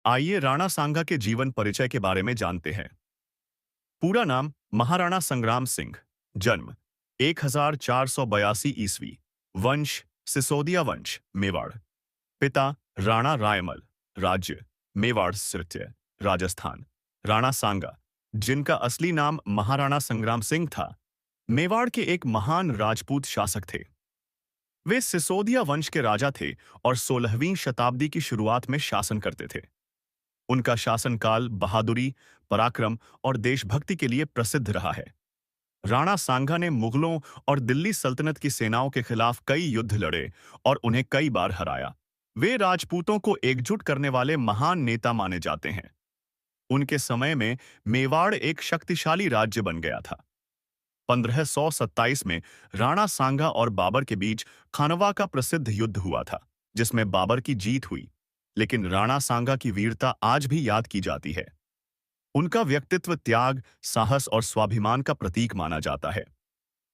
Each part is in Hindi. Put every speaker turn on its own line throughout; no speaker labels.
आइए राणा सांगा के जीवन परिचय के बारे में जानते हैं। पूरा नाम महाराणा संग्राम सिंह। जन्म 1482 ईस्वी। वंश सिसोदिया वंश, मेवाड़। पिता राणा रायमल। राज्य मेवाड़ सिरते, राजस्थान। राणा सांगा, जिनका असली नाम महाराणा संग्राम सिंह था, मेवाड़ के एक महान राजपूत शासक थे। वे सिसोदिया वंश के राजा थे और 16वीं शताब्दी की शुरुआत में शासन करते थे। उनका शासनकाल बहादुरी, पराक्रम और देशभक्ति के लिए प्रसिद्ध रहा है। राणा सांगा ने मुगलों और दिल्ली सल्तनत की सेनाओं के खिलाफ कई युद्ध लड़े और उन्हें कई बार हराया। वे राजपूतों को एकजुट करने वाले महान नेता माने जाते हैं। उनके समय में मेवाड़ एक शक्तिशाली राज्य बन गया था। 1527 में राणा सांगा और बाबर के बीच खानवा का प्रसिद्ध युद्ध हुआ था, जिसमें बाबर की जीत हुई। लेकिन राणा सांगा की वीरता आज भी याद की जाती है। उनका व्यक्तित्व त्याग, साहस और स्वाभिमान का प्रतीक माना जाता है।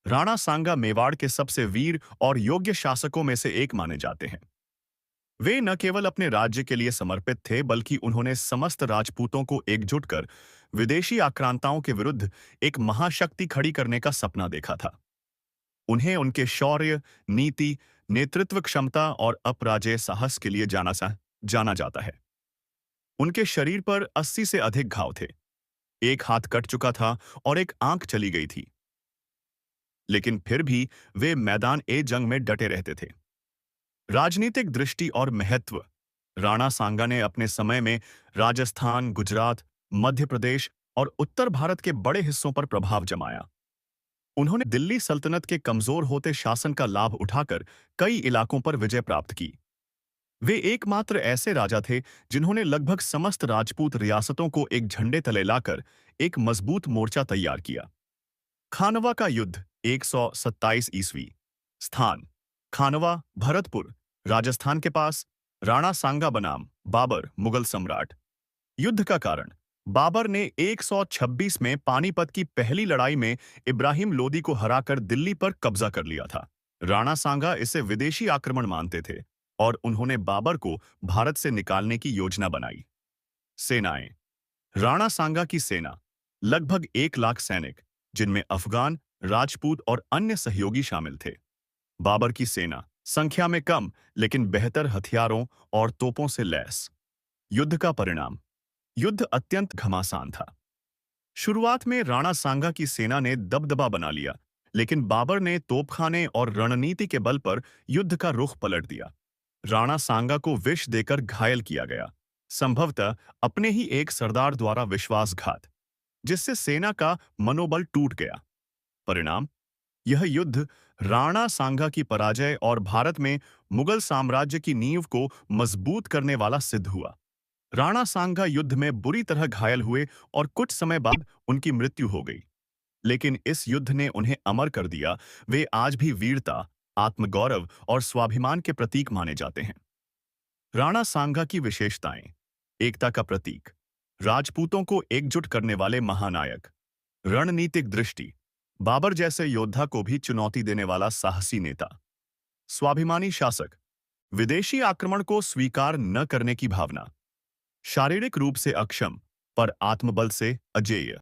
राणा सांगा मेवाड़ के सबसे वीर और योग्य शासकों में से एक माने जाते हैं। वे न केवल अपने राज्य के लिए समर्पित थे, बल्कि उन्होंने समस्त राजपूतों को एकजुट कर विदेशी आक्रांताओं के विरुद्ध एक महाशक्ति खड़ी करने का सपना देखा था। उन्हें उनके शौर्य, नीति, नेतृत्व क्षमता और अपराजेय साहस के लिए जाना जाता है। उनके शरीर पर 80 से अधिक घाव थे। एक हाथ कट चुका था और एक आंख चली गई थी। लेकिन फिर भी वे मैदान ए जंग में डटे रहते थे। राजनीतिक दृष्टि और महत्व। राणा सांगा ने अपने समय में राजस्थान, गुजरात, मध्य प्रदेश और उत्तर भारत के बड़े हिस्सों पर प्रभाव जमाया। उन्होंने दिल्ली सल्तनत के कमजोर होते शासन का लाभ उठाकर कई इलाकों पर विजय प्राप्त की। वे एकमात्र ऐसे राजा थे जिन्होंने लगभग समस्त राजपूत रियासतों को एक झंडे तले लाकर एक मजबूत मोर्चा तैयार किया। खानवा का युद्ध 127 ईस्वी। स्थान खानवा, भरतपुर, राजस्थान के पास। राणा सांगा बनाम बाबर, मुगल सम्राट। युद्ध का कारण। बाबर ने 126 में पानीपत की पहली लड़ाई में इब्राहिम लोदी को हराकर दिल्ली पर कब्जा कर लिया था। राणा सांगा इसे विदेशी आक्रमण मानते थे और उन्होंने बाबर को भारत से निकालने की योजना बनाई। सेनाएं। राणा सांगा की सेना लगभग 1 लाख सैनिक, जिनमें अफगान, राजपूत और अन्य सहयोगी शामिल थे। बाबर की सेना संख्या में कम, लेकिन बेहतर हथियारों और तोपों से लैस। युद्ध का परिणाम। युद्ध अत्यंत घमासान था। शुरुआत में राणा सांगा की सेना ने दबदबा बना लिया, लेकिन बाबर ने तोपखाने और रणनीति के बल पर युद्ध का रुख पलट दिया। राणा सांगा को विष देकर घायल किया गया, संभवतः अपने ही एक सरदार द्वारा विश्वासघात, जिससे सेना का मनोबल टूट गया। परिणाम। यह युद्ध राणा सांगा की पराजय और भारत में मुगल साम्राज्य की नींव को मजबूत करने वाला सिद्ध हुआ। राणा सांगा युद्ध में बुरी तरह घायल हुए और कुछ समय बाद उनकी मृत्यु हो गई। लेकिन इस युद्ध ने उन्हें अमर कर दिया। वे आज भी वीरता, आत्मगौरव और स्वाभिमान के प्रतीक माने जाते हैं। राणा सांगा की विशेषताएं। एकता का प्रतीक, राजपूतों को एकजुट करने वाले महानायक। रणनीतिक दृष्टि, बाबर जैसे योद्धा को भी चुनौती देने वाला साहसी नेता। स्वाभिमानी शासक, विदेशी आक्रमण को स्वीकार न करने की भावना। शारीरिक रूप से अक्षम, पर आत्मबल से अजेय।